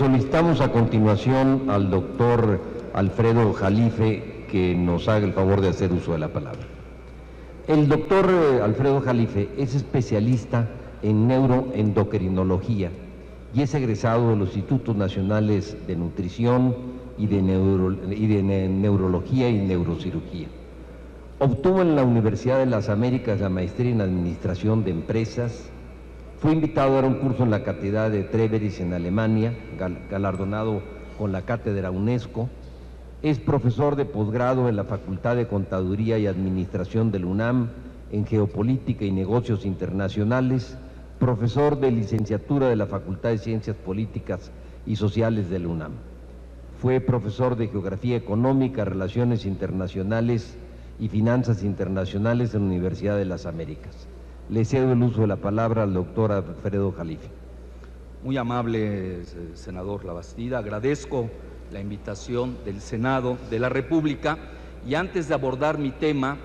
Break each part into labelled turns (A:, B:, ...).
A: solicitamos a continuación al doctor Alfredo Jalife que nos haga el favor de hacer uso de la palabra. El doctor Alfredo Jalife es especialista en neuroendocrinología y es egresado de los Institutos Nacionales de Nutrición y de Neurología y Neurocirugía. Obtuvo en la Universidad de las Américas la maestría en Administración de Empresas. Fue invitado a dar un curso en la Catedral de Treveris en Alemania, galardonado con la Cátedra UNESCO. Es profesor de posgrado en la Facultad de Contaduría y Administración del UNAM en Geopolítica y Negocios Internacionales, profesor de licenciatura de la Facultad de Ciencias Políticas y Sociales del UNAM. Fue profesor de Geografía Económica, Relaciones Internacionales y Finanzas Internacionales en la Universidad de las Américas. Le cedo el uso de la palabra al doctor Alfredo Jalife.
B: Muy amable, senador Labastida, agradezco la invitación del Senado de la República y antes de abordar mi tema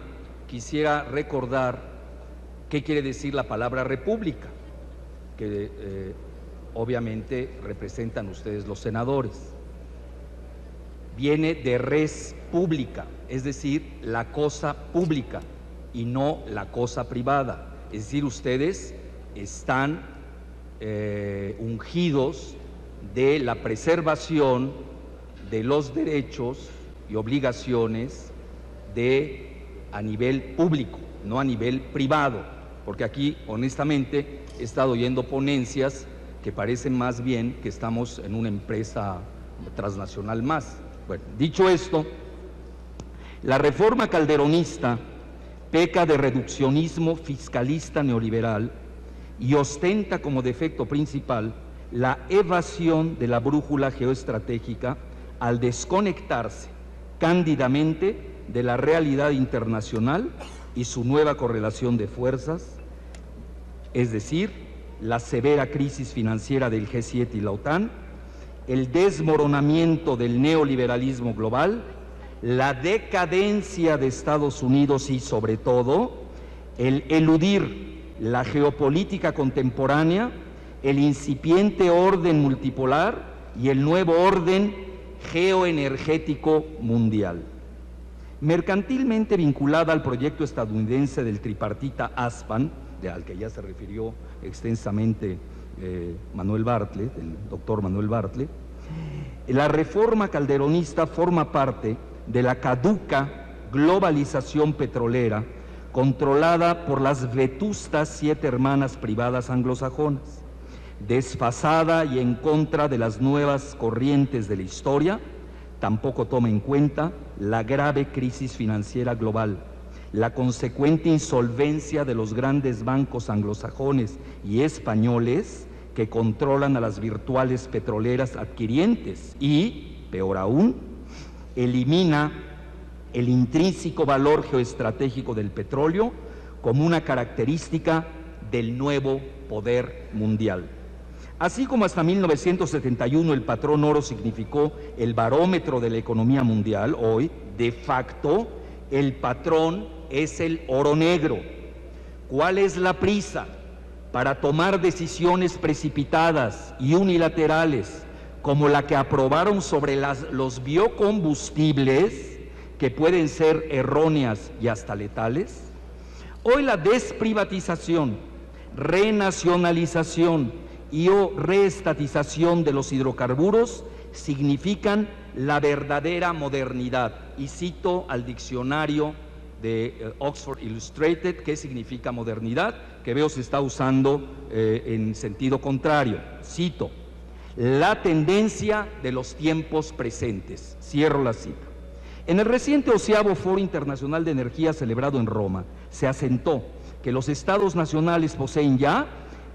B: quisiera recordar qué quiere decir la palabra república, que obviamente representan ustedes los senadores. Viene de res pública, es decir, la cosa pública y no la cosa privada. Es decir, ustedes están ungidos de la preservación de los derechos y obligaciones a nivel público, no a nivel privado, porque aquí, honestamente, he estado oyendo ponencias que parecen más bien que estamos en una empresa transnacional más. Bueno, dicho esto, la reforma calderonista peca de reduccionismo fiscalista neoliberal y ostenta como defecto principal la evasión de la brújula geoestratégica al desconectarse cándidamente de la realidad internacional y su nueva correlación de fuerzas, es decir, la severa crisis financiera del G7 y la OTAN, el desmoronamiento del neoliberalismo global, la decadencia de Estados Unidos y, sobre todo, el eludir la geopolítica contemporánea, el incipiente orden multipolar y el nuevo orden geoenergético mundial. Mercantilmente vinculada al proyecto estadounidense del tripartita ASPAN, al que ya se refirió extensamente Manuel Bartlett, el doctor Manuel Bartlett, la reforma calderonista forma parte de la caduca globalización petrolera controlada por las vetustas 7 hermanas privadas anglosajonas, desfasada y en contra de las nuevas corrientes de la historia. Tampoco toma en cuenta la grave crisis financiera global, la consecuente insolvencia de los grandes bancos anglosajones y españoles que controlan a las virtuales petroleras adquirientes y, peor aún, elimina el intrínseco valor geoestratégico del petróleo como una característica del nuevo poder mundial. Así como hasta 1971 el patrón oro significó el barómetro de la economía mundial, hoy, de facto, el patrón es el oro negro. ¿Cuál es la prisa para tomar decisiones precipitadas y unilaterales como la que aprobaron sobre los biocombustibles, que pueden ser erróneas y hasta letales? Hoy la desprivatización, renacionalización y o reestatización de los hidrocarburos significan la verdadera modernidad. Y cito al diccionario de Oxford Illustrated, ¿qué significa modernidad? Que veo se está usando en sentido contrario. Cito: la tendencia de los tiempos presentes. Cierro la cita. En el reciente 11º Foro Internacional de Energía celebrado en Roma, se asentó que los estados nacionales poseen ya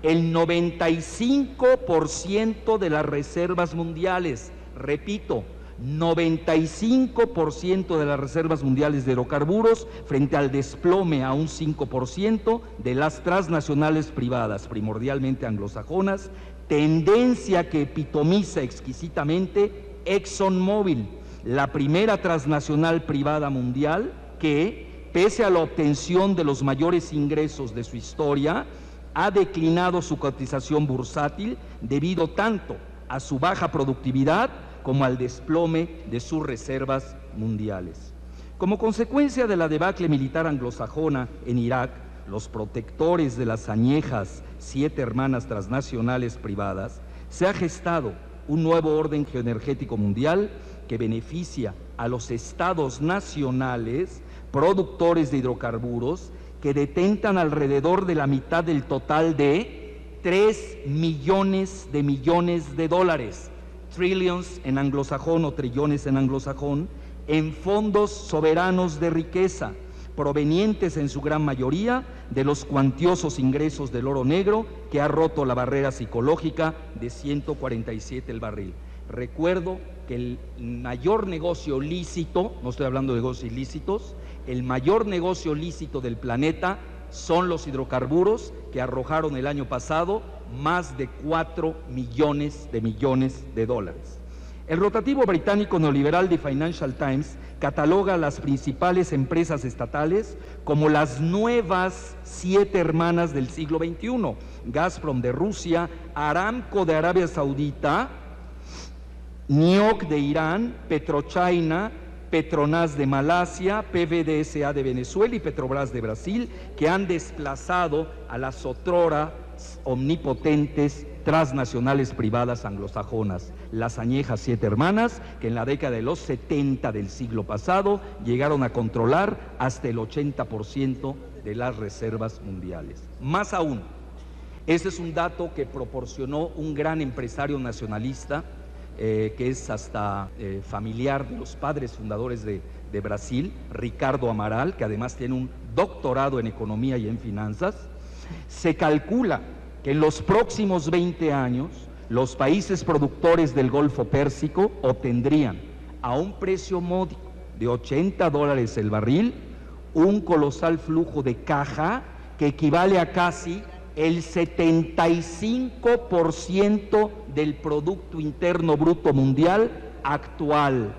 B: el 95% de las reservas mundiales. Repito, 95% de las reservas mundiales de hidrocarburos frente al desplome a un 5% de las transnacionales privadas, primordialmente anglosajonas, tendencia que epitomiza exquisitamente ExxonMobil, la primera transnacional privada mundial que, pese a la obtención de los mayores ingresos de su historia, ha declinado su cotización bursátil debido tanto a su baja productividad como al desplome de sus reservas mundiales. Como consecuencia de la debacle militar anglosajona en Irak, los protectores de las añejas 7 hermanas transnacionales privadas, se ha gestado un nuevo orden geoenergético mundial que beneficia a los estados nacionales productores de hidrocarburos que detentan alrededor de la mitad del total de 3 millones de dólares, trillions en anglosajón o trillones en anglosajón, en fondos soberanos de riqueza, provenientes en su gran mayoría de los cuantiosos ingresos del oro negro que ha roto la barrera psicológica de 147 el barril. Recuerdo que el mayor negocio lícito, no estoy hablando de negocios ilícitos, el mayor negocio lícito del planeta son los hidrocarburos, que arrojaron el año pasado más de 4 millones de dólares. El rotativo británico neoliberal de Financial Times cataloga a las principales empresas estatales como las nuevas 7 hermanas del siglo XXI: Gazprom de Rusia, Aramco de Arabia Saudita, NIOC de Irán, PetroChina, Petronas de Malasia, PDVSA de Venezuela y Petrobras de Brasil, que han desplazado a las otrora omnipotentes transnacionales privadas anglosajonas, las añejas 7 hermanas, que en la década de los 70 del siglo pasado llegaron a controlar hasta el 80% de las reservas mundiales. Más aún, este es un dato que proporcionó un gran empresario nacionalista, que es hasta familiar de los padres fundadores de Brasil, Ricardo Amaral, que además tiene un doctorado en economía y en finanzas. Se calcula que en los próximos 20 años los países productores del Golfo Pérsico obtendrían a un precio módico de $80 el barril un colosal flujo de caja que equivale a casi el 75% del Producto Interno Bruto Mundial actual.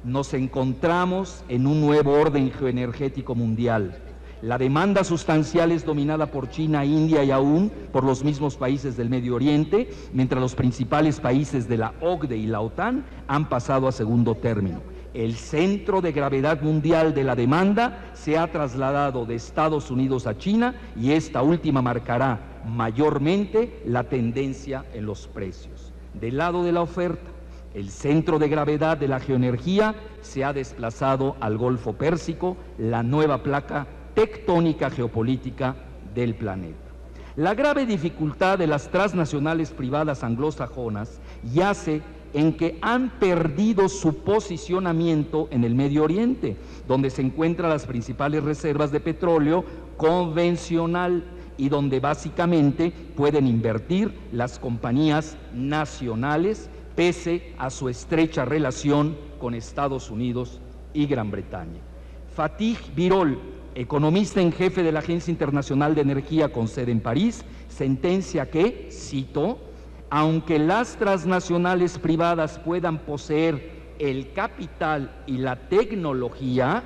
B: Nos encontramos en un nuevo orden geoenergético mundial. La demanda sustancial es dominada por China, India y aún por los mismos países del Medio Oriente, mientras los principales países de la OCDE y la OTAN han pasado a segundo término. El centro de gravedad mundial de la demanda se ha trasladado de Estados Unidos a China y esta última marcará mayormente la tendencia en los precios. Del lado de la oferta, el centro de gravedad de la geoenergía se ha desplazado al Golfo Pérsico, la nueva placa tectónica geopolítica del planeta. La grave dificultad de las transnacionales privadas anglosajonas yace en que han perdido su posicionamiento en el Medio Oriente, donde se encuentran las principales reservas de petróleo convencional y donde básicamente pueden invertir las compañías nacionales pese a su estrecha relación con Estados Unidos y Gran Bretaña. Fatih Birol, economista en jefe de la Agencia Internacional de Energía con sede en París, sentencia que, cito, aunque las transnacionales privadas puedan poseer el capital y la tecnología,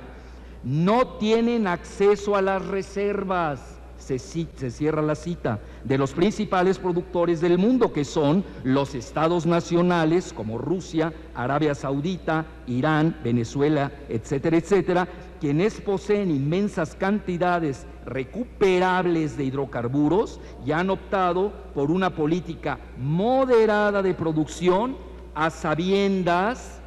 B: no tienen acceso a las reservas, se cierra la cita, de los principales productores del mundo, que son los estados nacionales como Rusia, Arabia Saudita, Irán, Venezuela, etcétera, etcétera, quienes poseen inmensas cantidades recuperables de hidrocarburos y han optado por una política moderada de producción a sabiendas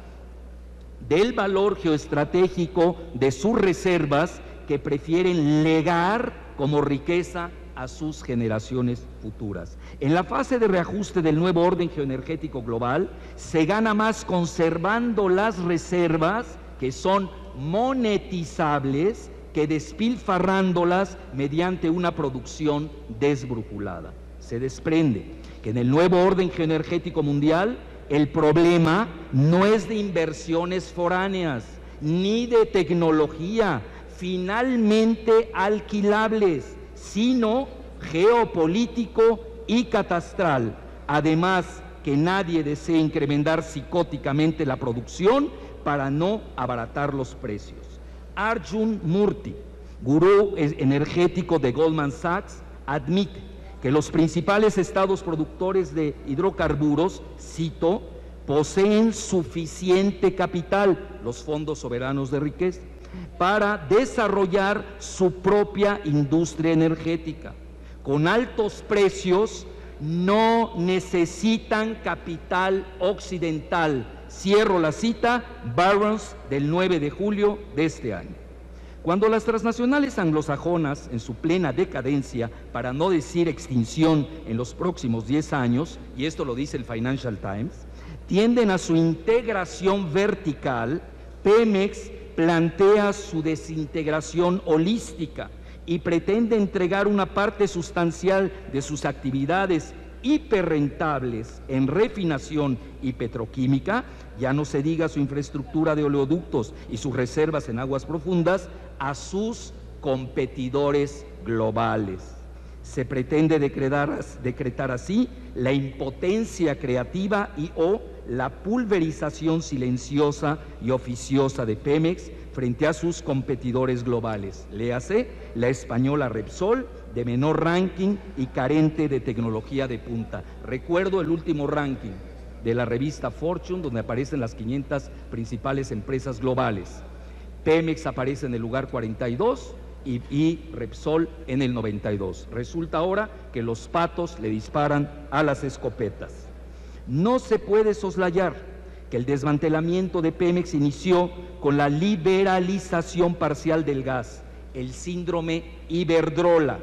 B: del valor geoestratégico de sus reservas, que prefieren legar como riqueza a sus generaciones futuras. En la fase de reajuste del nuevo orden geoenergético global, se gana más conservando las reservas, que son monetizables, que despilfarrándolas mediante una producción desbrújulada. Se desprende que en el nuevo orden geoenergético mundial el problema no es de inversiones foráneas ni de tecnología finalmente alquilables, sino geopolítico y catastral. Además, que nadie desea incrementar psicóticamente la producción para no abaratar los precios. Arjun Murthy, gurú energético de Goldman Sachs, admite que los principales estados productores de hidrocarburos, cito, poseen suficiente capital, los fondos soberanos de riqueza, para desarrollar su propia industria energética. Con altos precios no necesitan capital occidental. Cierro la cita, Barron's, del 9 de julio de este año. Cuando las transnacionales anglosajonas, en su plena decadencia, para no decir extinción en los próximos 10 años, y esto lo dice el Financial Times, tienden a su integración vertical, Pemex plantea su desintegración holística y pretende entregar una parte sustancial de sus actividades hiperrentables en refinación y petroquímica, ya no se diga su infraestructura de oleoductos y sus reservas en aguas profundas, a sus competidores globales. Se pretende decretar así la impotencia creativa y o la pulverización silenciosa y oficiosa de Pemex frente a sus competidores globales, léase la española Repsol, de menor ranking y carente de tecnología de punta. Recuerdo el último ranking de la revista Fortune, donde aparecen las 500 principales empresas globales. Pemex aparece en el lugar 42 y Repsol en el 92. Resulta ahora que los patos le disparan a las escopetas. No se puede soslayar que el desmantelamiento de Pemex inició con la liberalización parcial del gas, el síndrome Iberdrola.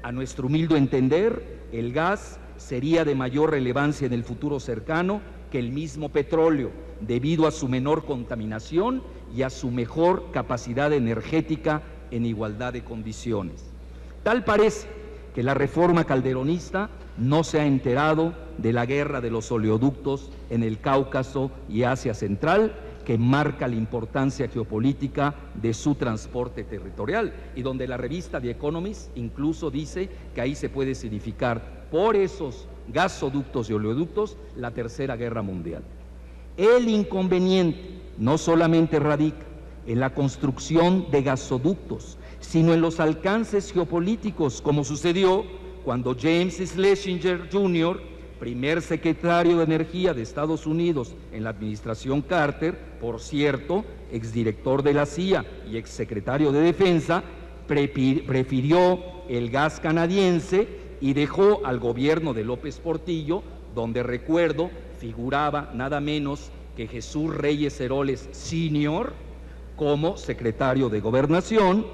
B: A nuestro humilde entender, el gas sería de mayor relevancia en el futuro cercano que el mismo petróleo, debido a su menor contaminación y a su mejor capacidad energética en igualdad de condiciones. Tal parece que la reforma calderonista no se ha enterado de la guerra de los oleoductos en el Cáucaso y Asia Central, que marca la importancia geopolítica de su transporte territorial, y donde la revista The Economist incluso dice que ahí se puede significar por esos gasoductos y oleoductos la Tercera Guerra Mundial. El inconveniente no solamente radica en la construcción de gasoductos, sino en los alcances geopolíticos, como sucedió cuando James Schlesinger Jr., primer secretario de Energía de Estados Unidos en la administración Carter, por cierto, exdirector de la CIA y exsecretario de Defensa, prefirió el gas canadiense y dejó al gobierno de López Portillo, donde recuerdo figuraba nada menos que Jesús Reyes Heroles Sr. como secretario de Gobernación,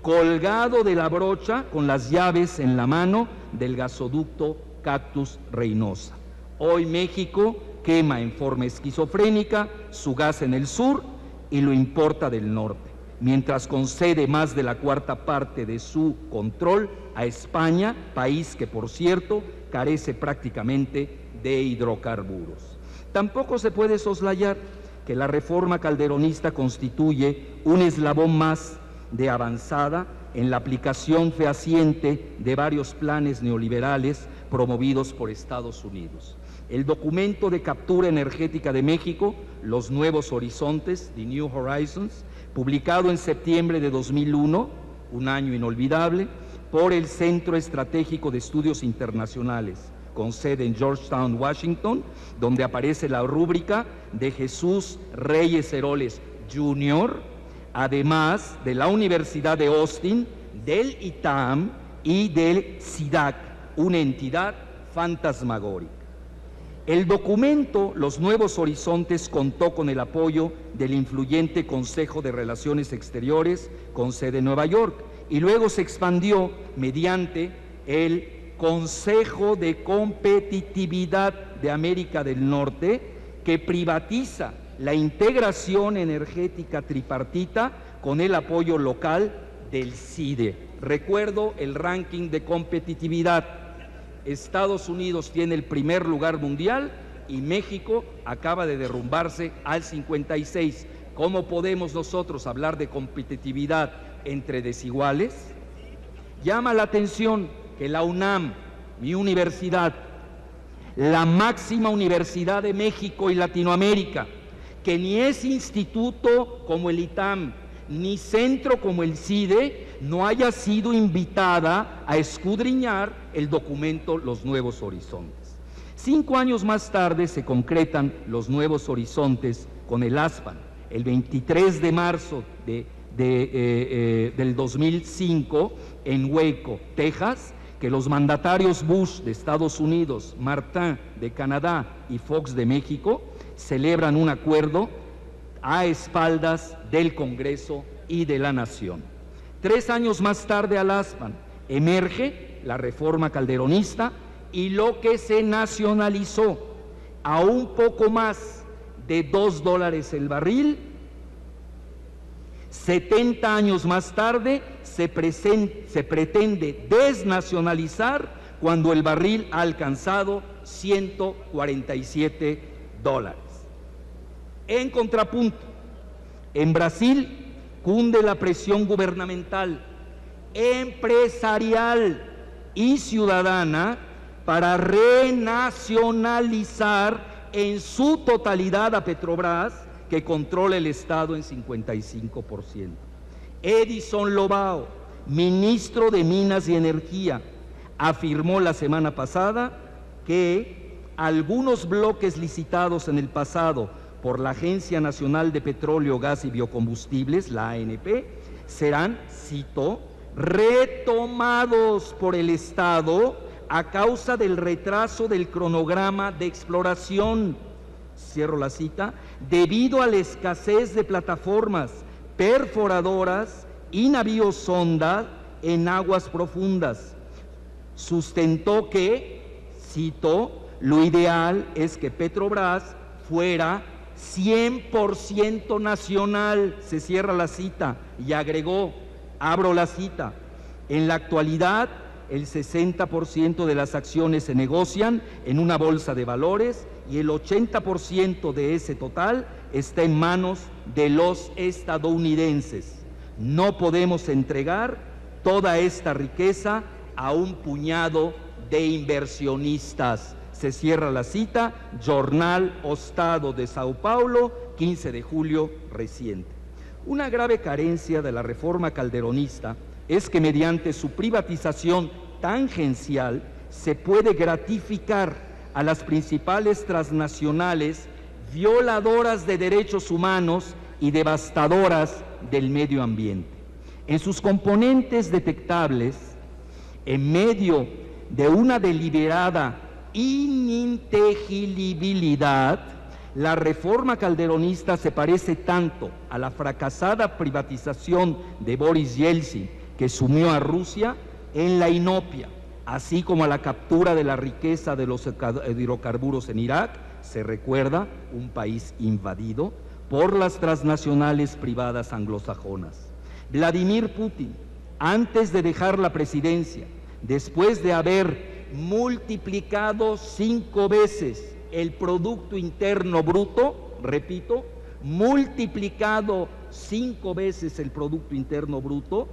B: colgado de la brocha con las llaves en la mano del gasoducto Cactus Reynosa. Hoy México quema en forma esquizofrénica su gas en el sur y lo importa del norte, mientras concede más de la cuarta parte de su control a España, país que, por cierto, carece prácticamente de hidrocarburos. Tampoco se puede soslayar que la reforma calderonista constituye un eslabón más de avanzada en la aplicación fehaciente de varios planes neoliberales promovidos por Estados Unidos. El documento de captura energética de México, Los Nuevos Horizontes, The New Horizons, publicado en septiembre de 2001, un año inolvidable, por el Centro Estratégico de Estudios Internacionales, con sede en Georgetown, Washington, donde aparece la rúbrica de Jesús Reyes Heroles Jr., además de la Universidad de Austin, del ITAM y del SIDAC, una entidad fantasmagórica. El documento Los Nuevos Horizontes contó con el apoyo del influyente Consejo de Relaciones Exteriores con sede en Nueva York y luego se expandió mediante el Consejo de Competitividad de América del Norte, que privatiza la integración energética tripartita con el apoyo local del CIDE. Recuerdo el ranking de competitividad. Estados Unidos tiene el primer lugar mundial y México acaba de derrumbarse al 56. ¿Cómo podemos nosotros hablar de competitividad entre desiguales? Llama la atención que la UNAM, mi universidad, la máxima universidad de México y Latinoamérica, que ni es instituto como el ITAM, ni centro como el CIDE, no haya sido invitada a escudriñar el documento Los Nuevos Horizontes. 5 años más tarde se concretan Los Nuevos Horizontes con el ASPAN. El 23 de marzo del 2005, en Waco, Texas, que los mandatarios Bush de Estados Unidos, Martin de Canadá y Fox de México celebran un acuerdo a espaldas del Congreso y de la Nación. 3 años más tarde al ASPAN emerge la reforma calderonista y lo que se nacionalizó a un poco más de $2 el barril. 70 años más tarde se pretende desnacionalizar cuando el barril ha alcanzado $147. En contrapunto, en Brasil cunde la presión gubernamental, empresarial y ciudadana para renacionalizar en su totalidad a Petrobras, que controla el Estado en 55%. Edison Lobao, ministro de Minas y Energía, afirmó la semana pasada que algunos bloques licitados en el pasado por la Agencia Nacional de Petróleo, Gas y Biocombustibles, la ANP, serán, cito, retomados por el Estado a causa del retraso del cronograma de exploración, cierro la cita, debido a la escasez de plataformas perforadoras y navíos sonda en aguas profundas. Sustentó que, cito, lo ideal es que Petrobras fuera 100% nacional, se cierra la cita, y agregó, abro la cita, en la actualidad el 60% de las acciones se negocian en una bolsa de valores y el 80% de ese total está en manos de los estadounidenses. No podemos entregar toda esta riqueza a un puñado de inversionistas. Se cierra la cita, Jornal O Estado de Sao Paulo, 15 de julio reciente. Una grave carencia de la reforma calderonista es que mediante su privatización tangencial se puede gratificar a las principales transnacionales violadoras de derechos humanos y devastadoras del medio ambiente. En sus componentes detectables, en medio de una deliberada ininteligibilidad, la reforma calderonista se parece tanto a la fracasada privatización de Boris Yeltsin, que sumió a Rusia en la inopia, así como a la captura de la riqueza de los hidrocarburos en Irak, se recuerda, un país invadido por las transnacionales privadas anglosajonas. Vladimir Putin, antes de dejar la presidencia, después de haber multiplicado 5 veces el Producto Interno Bruto, repito, multiplicado 5 veces el Producto Interno Bruto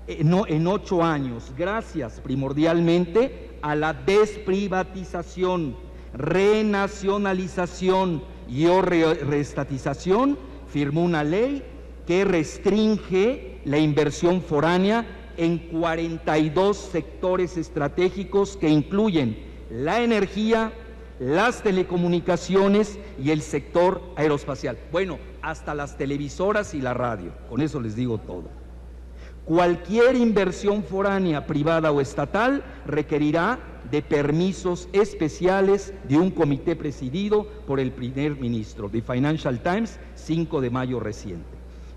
B: en 8 años, gracias primordialmente a la desprivatización, renacionalización y o reestatización, firmó una ley que restringe la inversión foránea en 42 sectores estratégicos que incluyen la energía, las telecomunicaciones y el sector aeroespacial. Bueno, hasta las televisoras y la radio, con eso les digo todo. Cualquier inversión foránea, privada o estatal, requerirá de permisos especiales de un comité presidido por el primer ministro. The Financial Times, 5 de mayo reciente.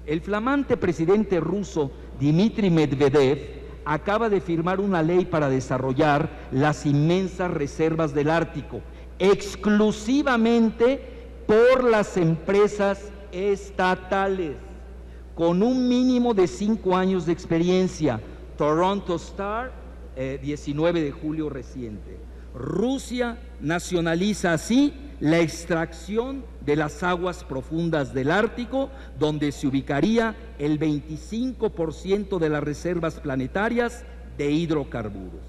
B: El flamante presidente ruso Dmitry Medvedev acaba de firmar una ley para desarrollar las inmensas reservas del Ártico, exclusivamente por las empresas estatales, con un mínimo de 5 años de experiencia. Toronto Star, 19 de julio reciente. Rusia nacionaliza así la extracción de las aguas profundas del Ártico, donde se ubicaría el 25% de las reservas planetarias de hidrocarburos.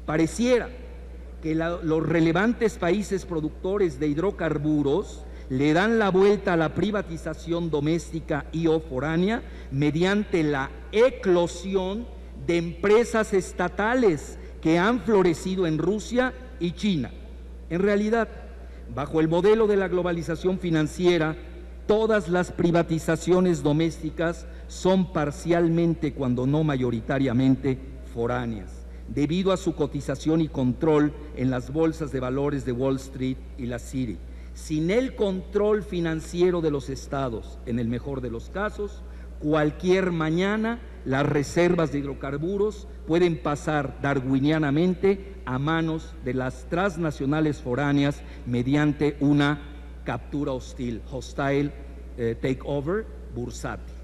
B: Pareciera que los relevantes países productores de hidrocarburos le dan la vuelta a la privatización doméstica y o foránea mediante la eclosión de empresas estatales que han florecido en Rusia y China. En realidad, bajo el modelo de la globalización financiera, todas las privatizaciones domésticas son parcialmente, cuando no mayoritariamente, foráneas, debido a su cotización y control en las bolsas de valores de Wall Street y la City. Sin el control financiero de los estados, en el mejor de los casos, cualquier mañana las reservas de hidrocarburos pueden pasar darwinianamente a manos de las transnacionales foráneas mediante una captura hostile takeover bursátil.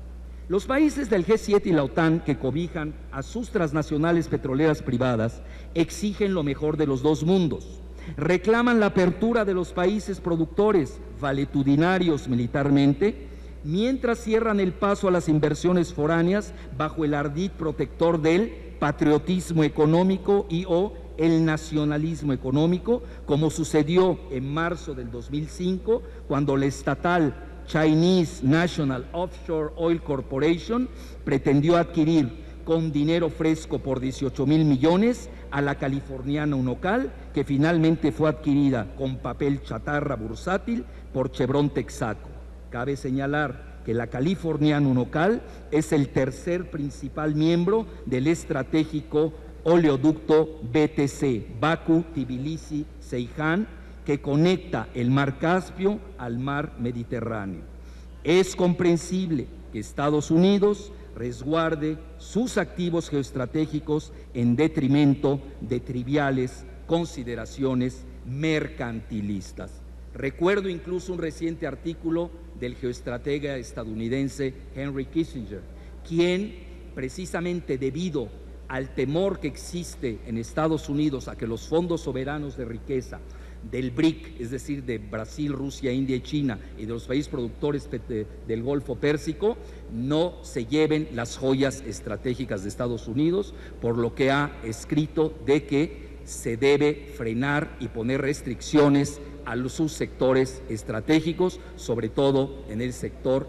B: Los países del G7 y la OTAN que cobijan a sus transnacionales petroleras privadas exigen lo mejor de los dos mundos. Reclaman la apertura de los países productores, valetudinarios militarmente, mientras cierran el paso a las inversiones foráneas bajo el ardid protector del patriotismo económico y o el nacionalismo económico, como sucedió en marzo del 2005, cuando la estatal Chinese National Offshore Oil Corporation pretendió adquirir con dinero fresco por 18,000 millones a la californiana Unocal, que finalmente fue adquirida con papel chatarra bursátil por Chevron Texaco. Cabe señalar que la californiana Unocal es el tercer principal miembro del estratégico oleoducto BTC, Bakú, Tbilisi, Ceyhan, que conecta el mar Caspio al mar Mediterráneo. Es comprensible que Estados Unidos resguarde sus activos geoestratégicos en detrimento de triviales consideraciones mercantilistas. Recuerdo incluso un reciente artículo del geoestratega estadounidense Henry Kissinger, quien, precisamente debido al temor que existe en Estados Unidos a que los fondos soberanos de riqueza del BRIC, es decir, de Brasil, Rusia, India y China, y de los países productores del Golfo Pérsico, no se lleven las joyas estratégicas de Estados Unidos, por lo que ha escrito de que se debe frenar y poner restricciones a sus sectores estratégicos, sobre todo en el sector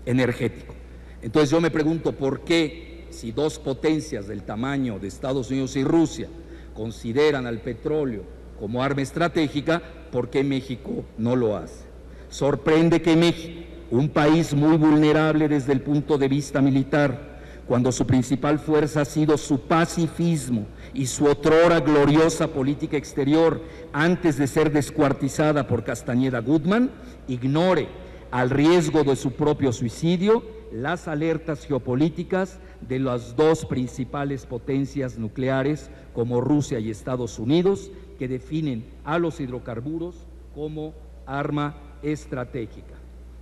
B: energético. Entonces yo me pregunto por qué, si dos potencias del tamaño de Estados Unidos y Rusia consideran al petróleo como arma estratégica, ¿por qué México no lo hace? Sorprende que México, un país muy vulnerable desde el punto de vista militar, cuando su principal fuerza ha sido su pacifismo y su otrora gloriosa política exterior antes de ser descuartizada por Castañeda Guzmán, ignore, al riesgo de su propio suicidio, las alertas geopolíticas de las dos principales potencias nucleares como Rusia y Estados Unidos, que definen a los hidrocarburos como arma estratégica.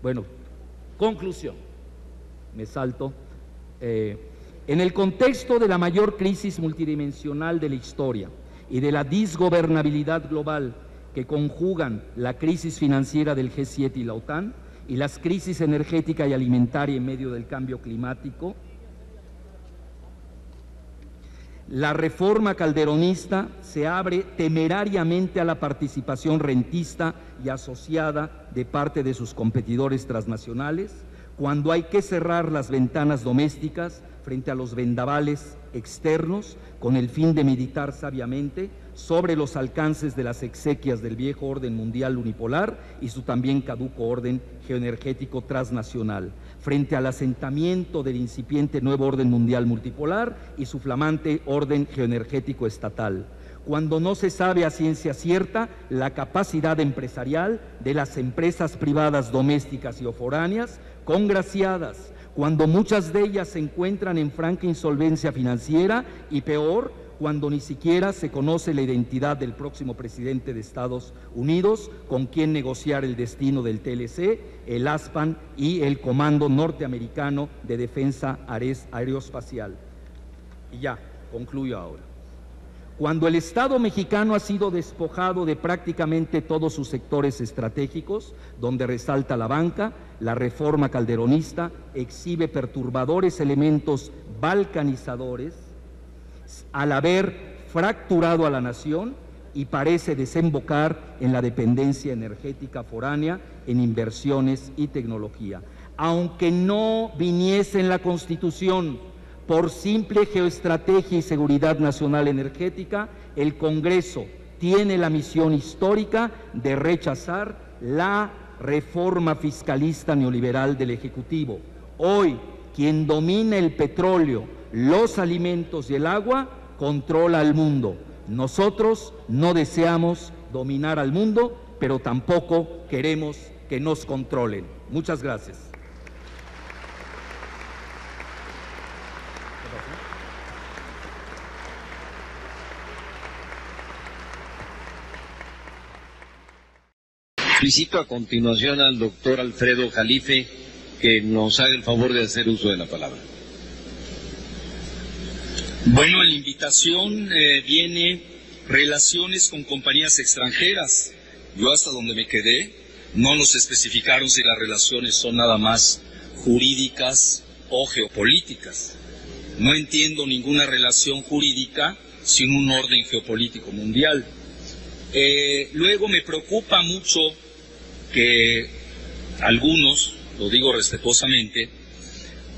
B: Bueno, conclusión, me salto. En el contexto de la mayor crisis multidimensional de la historia y de la disgobernabilidad global que conjugan la crisis financiera del G7 y la OTAN y las crisis energética y alimentaria en medio del cambio climático, la reforma calderonista se abre temerariamente a la participación rentista y asociada de parte de sus competidores transnacionales, cuando hay que cerrar las ventanas domésticas frente a los vendavales externos con el fin de meditar sabiamente sobre los alcances de las exequias del viejo orden mundial unipolar y su también caduco orden geoenergético transnacional, frente al asentamiento del incipiente nuevo orden mundial multipolar y su flamante orden geoenergético estatal, cuando no se sabe a ciencia cierta la capacidad empresarial de las empresas privadas domésticas y o foráneas congraciadas, cuando muchas de ellas se encuentran en franca insolvencia financiera y peor, cuando ni siquiera se conoce la identidad del próximo presidente de Estados Unidos, con quien negociar el destino del TLC, el ASPAN y el Comando Norteamericano de Defensa Aeroespacial. Y ya, concluyo ahora. Cuando el Estado mexicano ha sido despojado de prácticamente todos sus sectores estratégicos, donde resalta la banca, la reforma calderonista exhibe perturbadores elementos balcanizadores al haber fracturado a la nación y parece desembocar en la dependencia energética foránea, en inversiones y tecnología. Aunque no viniese en la Constitución, por simple geoestrategia y seguridad nacional energética, el Congreso tiene la misión histórica de rechazar la reforma fiscalista neoliberal del Ejecutivo. Hoy, quien domina el petróleo, los alimentos y el agua, controla al mundo. Nosotros no deseamos dominar al mundo, pero tampoco queremos que nos controlen. Muchas gracias.
A: Solicito a continuación al doctor Alfredo Jalife que nos haga el favor de hacer uso de la palabra.
C: Bueno, en la invitación viene relaciones con compañías extranjeras. Yo hasta donde me quedé, no nos especificaron si las relaciones son nada más jurídicas o geopolíticas. No entiendo ninguna relación jurídica sin un orden geopolítico mundial. Luego me preocupa mucho que algunos, lo digo respetuosamente,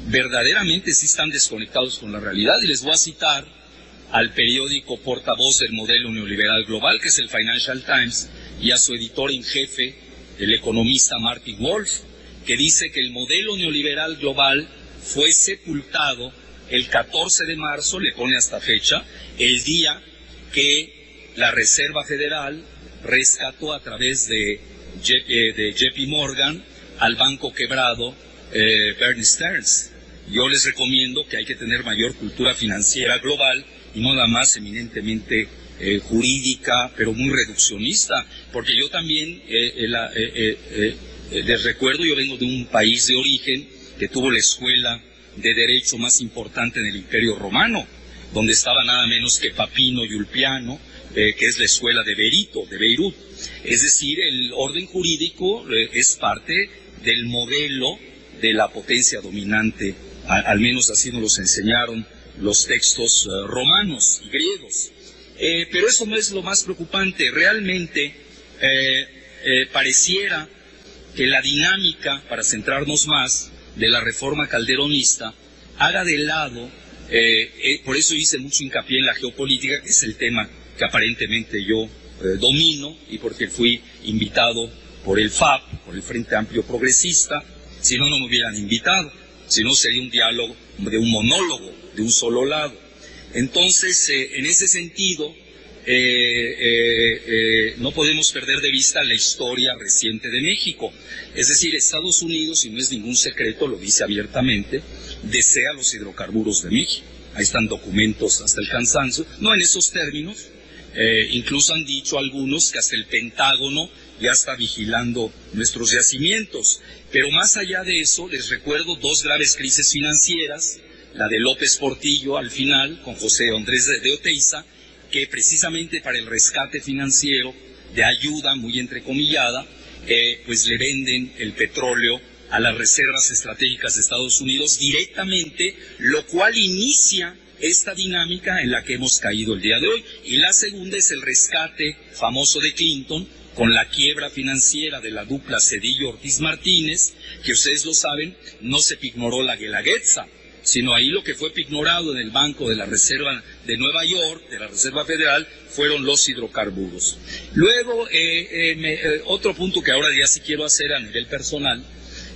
C: verdaderamente sí están desconectados con la realidad, y les voy a citar al periódico portavoz del modelo neoliberal global, que es el Financial Times, y a su editor en jefe, el economista Martin Wolf, que dice que el modelo neoliberal global fue sepultado el 14 de marzo, le pone hasta fecha, el día que la Reserva Federal rescató a través de JP Morgan al banco quebrado Bear Stearns. Yo les recomiendo que hay que tener mayor cultura financiera global y no nada más eminentemente jurídica, pero muy reduccionista, porque yo también les recuerdo, yo vengo de un país de origen que tuvo la escuela de derecho más importante en el Imperio Romano, donde estaba nada menos que Papino y Ulpiano, que es la escuela de Beirut. Es decir, el orden jurídico es parte del modelo de la potencia dominante, al menos así nos los enseñaron los textos romanos y griegos. Pero eso no es lo más preocupante. Realmente pareciera que la dinámica, para centrarnos más, de la reforma calderonista haga de lado, por eso hice mucho hincapié en la geopolítica, que es el tema que aparentemente yo domino, y porque fui invitado por el FAP, por el Frente Amplio Progresista. Si no, no me hubieran invitado, si no sería un diálogo de un monólogo, de un solo lado. Entonces, en ese sentido, no podemos perder de vista la historia reciente de México. Es decir, Estados Unidos, y no es ningún secreto, lo dice abiertamente, desea los hidrocarburos de México. Ahí están documentos hasta el cansancio, no en esos términos. Incluso han dicho algunos que hasta el Pentágono ya está vigilando nuestros yacimientos. Pero más allá de eso, les recuerdo dos graves crisis financieras, la de López Portillo al final, con José Andrés de Oteiza, que precisamente para el rescate financiero, de ayuda muy entrecomillada, pues le venden el petróleo a las reservas estratégicas de Estados Unidos directamente, lo cual inicia esta dinámica en la que hemos caído el día de hoy. Y la segunda es el rescate famoso de Clinton, con la quiebra financiera de la dupla Zedillo-Ortiz Martínez, que ustedes lo saben, no se pignoró la Guelaguetza, sino ahí lo que fue pignorado en el Banco de la Reserva de Nueva York, de la Reserva Federal, fueron los hidrocarburos. Luego, otro punto que ahora ya sí quiero hacer a nivel personal,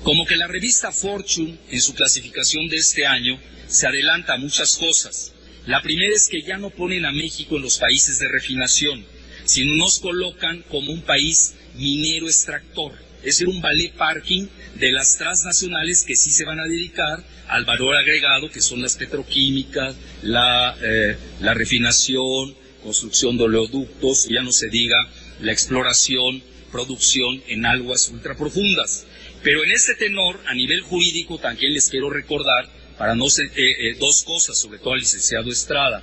C: como que la revista Fortune, en su clasificación de este año, se adelanta a muchas cosas. La primera es que ya no ponen a México en los países de refinación, sino nos colocan como un país minero extractor, es decir, un ballet parking de las transnacionales que sí se van a dedicar al valor agregado, que son las petroquímicas, la refinación, construcción de oleoductos, y ya no se diga la exploración, producción en aguas ultraprofundas. Pero en este tenor, a nivel jurídico, también les quiero recordar, para no ser, dos cosas, sobre todo al licenciado Estrada.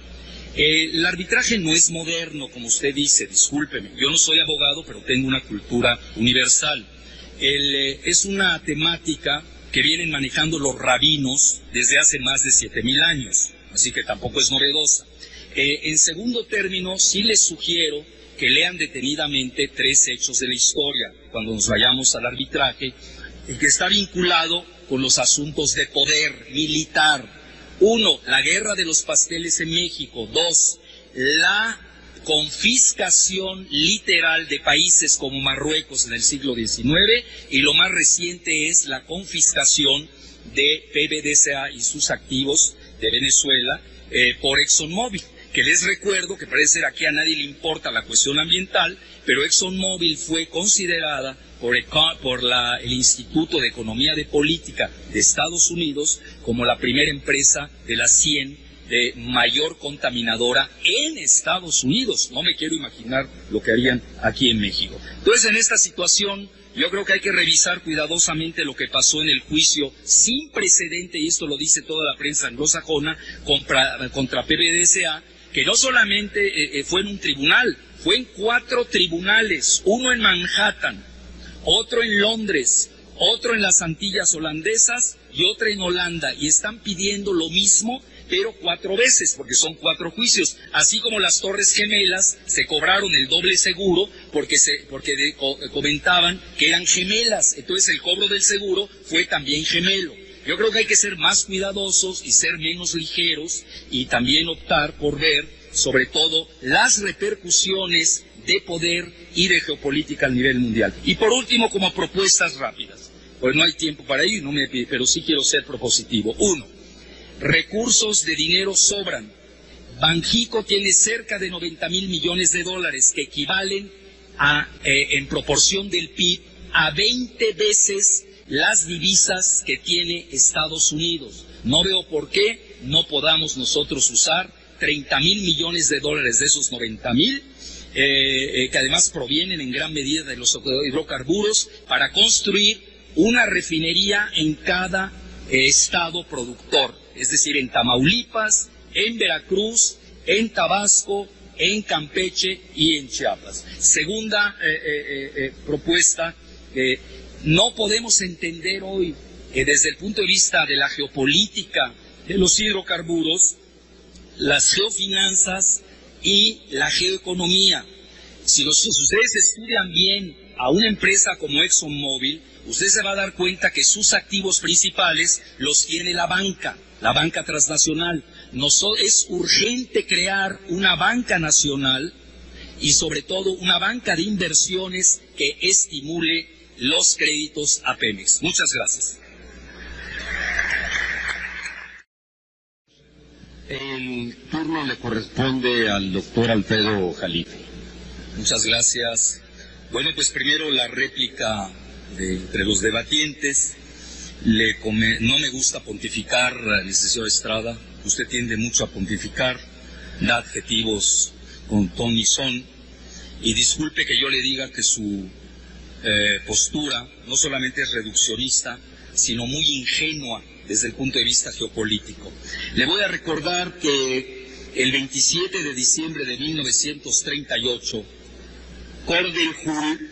C: El arbitraje no es moderno, como usted dice, discúlpeme. Yo no soy abogado, pero tengo una cultura universal. Es una temática que vienen manejando los rabinos desde hace más de 7,000 años, así que tampoco es novedosa. En segundo término, sí les sugiero que lean detenidamente 3 hechos de la historia cuando nos vayamos al arbitraje, y que está vinculado con los asuntos de poder militar. 1, la guerra de los pasteles en México. 2, la confiscación literal de países como Marruecos en el siglo XIX, y lo más reciente es la confiscación de PDVSA y sus activos de Venezuela por ExxonMobil, que les recuerdo que parece ser aquí a nadie le importa la cuestión ambiental, pero ExxonMobil fue considerada por el Instituto de Economía de Política de Estados Unidos como la primera empresa de las 100 de mayor contaminadora en Estados Unidos. No me quiero imaginar lo que harían aquí en México. Entonces, en esta situación, yo creo que hay que revisar cuidadosamente lo que pasó en el juicio sin precedente, y esto lo dice toda la prensa anglosajona, contra PDVSA, que no solamente fue en un tribunal, fue en 4 tribunales, uno en Manhattan, otro en Londres, otro en las Antillas holandesas y otro en Holanda, y están pidiendo lo mismo, pero 4 veces, porque son 4 juicios. Así como las Torres Gemelas se cobraron el doble seguro porque comentaban que eran gemelas, entonces el cobro del seguro fue también gemelo. Yo creo que hay que ser más cuidadosos y ser menos ligeros, y también optar por ver, sobre todo, las repercusiones de poder y de geopolítica a nivel mundial. Y por último, como propuestas rápidas, pues no hay tiempo para ir, pero sí quiero ser propositivo. 1, recursos de dinero sobran. Banjico tiene cerca de 90,000 millones de dólares, que equivalen en proporción del PIB a 20 veces las divisas que tiene Estados Unidos. No veo por qué no podamos nosotros usar 30,000 millones de dólares de esos 90,000, que además provienen en gran medida de los hidrocarburos, para construir una refinería en cada estado productor, es decir, en Tamaulipas, en Veracruz, en Tabasco, en Campeche y en Chiapas. Segunda propuesta, no podemos entender hoy que desde el punto de vista de la geopolítica de los hidrocarburos, las geofinanzas y la geoeconomía. Si ustedes estudian bien a una empresa como ExxonMobil, usted se va a dar cuenta que sus activos principales los tiene la banca transnacional. Es urgente crear una banca nacional y sobre todo una banca de inversiones que estimule los créditos a Pemex. Muchas gracias.
A: El turno le corresponde al doctor Alfredo Jalife.
C: Muchas gracias. Bueno, pues primero la réplica entre los debatientes. No me gusta pontificar, licenciado Estrada. Usted tiende mucho a pontificar, da adjetivos con ton y son. Y disculpe que yo le diga que su postura no solamente es reduccionista, sino muy ingenua desde el punto de vista geopolítico. Le voy a recordar que el 27 de diciembre de 1938, Cordell Hull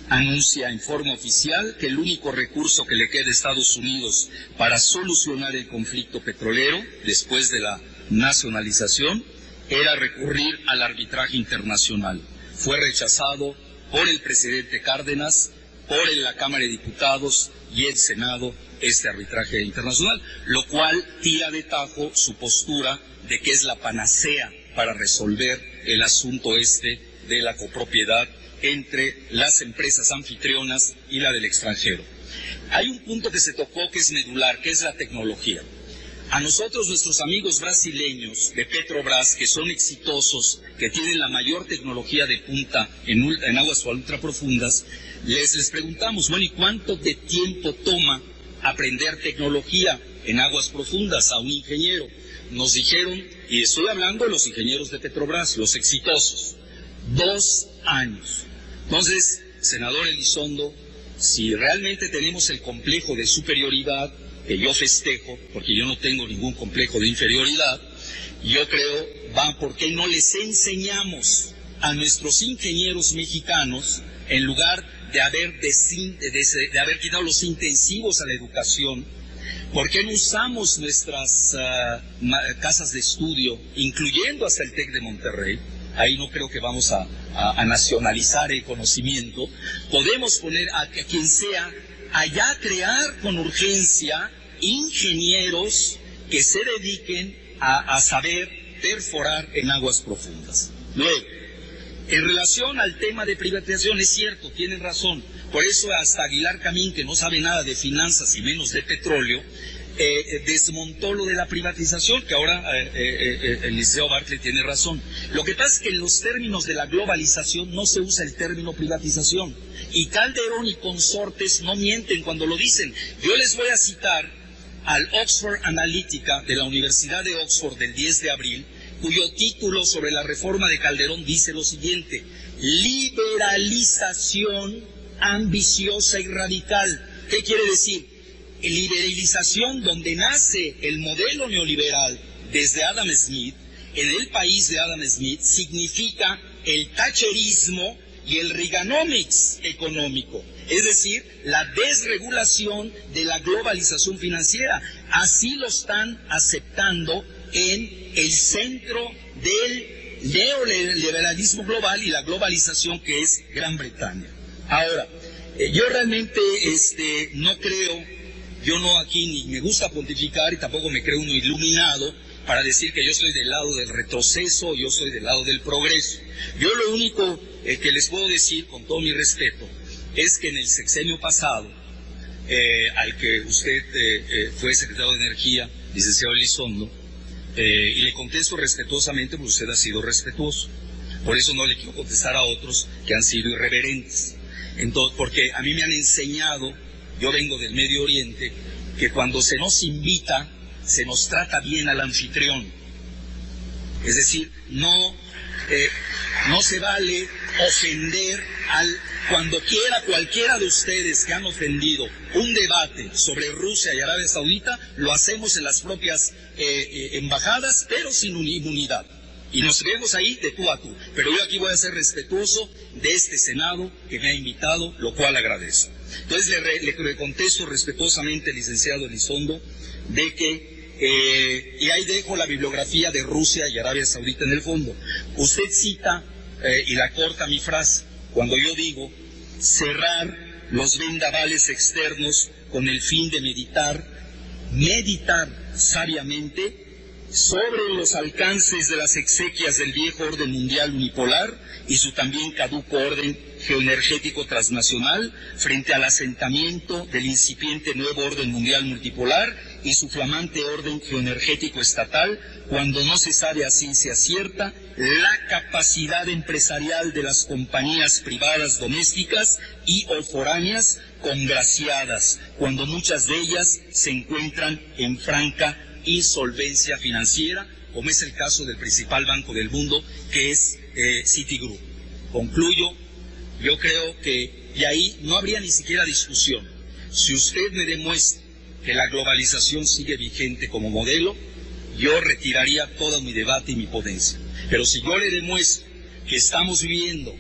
C: anuncia en forma oficial que el único recurso que le queda a Estados Unidos para solucionar el conflicto petrolero después de la nacionalización era recurrir al arbitraje internacional. Fue rechazado por el presidente Cárdenas, por la Cámara de Diputados y el Senado este arbitraje internacional, lo cual tira de tajo su postura de que es la panacea para resolver el asunto de la copropiedad entre las empresas anfitrionas y la del extranjero. Hay un punto que se tocó que es medular, que es la tecnología. A nosotros, nuestros amigos brasileños de Petrobras, que son exitosos, que tienen la mayor tecnología de punta en aguas ultraprofundas, les preguntamos, bueno, ¿y cuánto de tiempo toma aprender tecnología en aguas profundas a un ingeniero? Nos dijeron, y estoy hablando de los ingenieros de Petrobras, los exitosos, 2 años. Entonces, senador Elizondo, si realmente tenemos el complejo de superioridad, que yo festejo, porque yo no tengo ningún complejo de inferioridad, yo creo, ¿por qué no les enseñamos a nuestros ingenieros mexicanos, en lugar de haber quitado los intensivos a la educación, por qué no usamos nuestras casas de estudio, incluyendo hasta el TEC de Monterrey, ahí no creo que vamos a nacionalizar el conocimiento, podemos poner a quien sea allá a crear con urgencia ingenieros que se dediquen a saber perforar en aguas profundas. Luego, en relación al tema de privatización, es cierto, tienen razón, por eso hasta Aguilar Camín, que no sabe nada de finanzas y menos de petróleo, desmontó lo de la privatización, que ahora el Liceo Bartlett tiene razón. Lo que pasa es que en los términos de la globalización no se usa el término privatización, y Calderón y consortes no mienten cuando lo dicen. Yo les voy a citar al Oxford Analytica de la Universidad de Oxford del 10 de abril, cuyo título sobre la reforma de Calderón dice lo siguiente: liberalización ambiciosa y radical. ¿Qué quiere decir? Liberalización donde nace el modelo neoliberal desde Adam Smith, en el país de Adam Smith, significa el thatcherismo y el Reaganomics económico, es decir, la desregulación de la globalización financiera. Así lo están aceptando en el centro del neoliberalismo global y la globalización, que es Gran Bretaña. Ahora, yo realmente no creo, yo no aquí ni me gusta pontificar y tampoco me creo uno iluminado para decir que yo soy del lado del retroceso, yo soy del lado del progreso. Yo lo único que les puedo decir, con todo mi respeto, es que en el sexenio pasado, al que usted fue secretario de Energía, licenciado Elizondo, y le contesto respetuosamente porque usted ha sido respetuoso. Por eso no le quiero contestar a otros que han sido irreverentes. Entonces, porque a mí me han enseñado, yo vengo del Medio Oriente, que cuando se nos invita, se nos trata bien al anfitrión. Es decir, no se vale ofender cuando quiera cualquiera de ustedes que han ofendido un debate sobre Rusia y Arabia Saudita, lo hacemos en las propias embajadas, pero sin inmunidad. Y nos vemos ahí de tú a tú. Pero yo aquí voy a ser respetuoso de este Senado que me ha invitado, lo cual agradezco. Entonces le contesto respetuosamente, licenciado Elizondo, de que, y ahí dejo la bibliografía de Rusia y Arabia Saudita en el fondo. Usted cita, y la corta mi frase, cuando yo digo cerrar los vendavales externos con el fin de meditar sabiamente sobre los alcances de las exequias del viejo orden mundial unipolar y su también caduco orden geoenergético transnacional frente al asentamiento del incipiente nuevo orden mundial multipolar y su flamante orden geoenergético estatal, cuando no se sabe a ciencia cierta la capacidad empresarial de las compañías privadas domésticas y o foráneas congraciadas, cuando muchas de ellas se encuentran en franca insolvencia financiera, como es el caso del principal banco del mundo, que es Citigroup. Concluyo, yo creo que de ahí no habría ni siquiera discusión. Si usted me demuestra que la globalización sigue vigente como modelo, yo retiraría todo mi debate y mi ponencia. Pero si yo le demuestro que estamos viviendo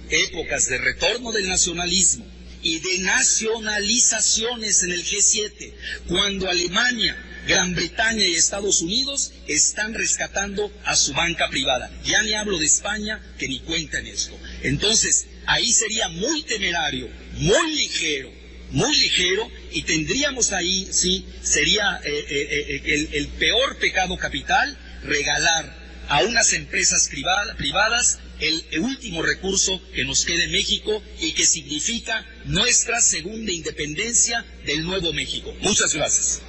C: épocas de retorno del nacionalismo y de nacionalizaciones en el G7, cuando Alemania, Gran Bretaña y Estados Unidos están rescatando a su banca privada. Ya ni hablo de España, que ni cuenta en esto. Entonces, ahí sería muy temerario, muy ligero, y tendríamos ahí, sí, sería el peor pecado capital, regalar a unas empresas privadas el último recurso que nos queda en México y que significa nuestra segunda independencia del nuevo México. Muchas gracias.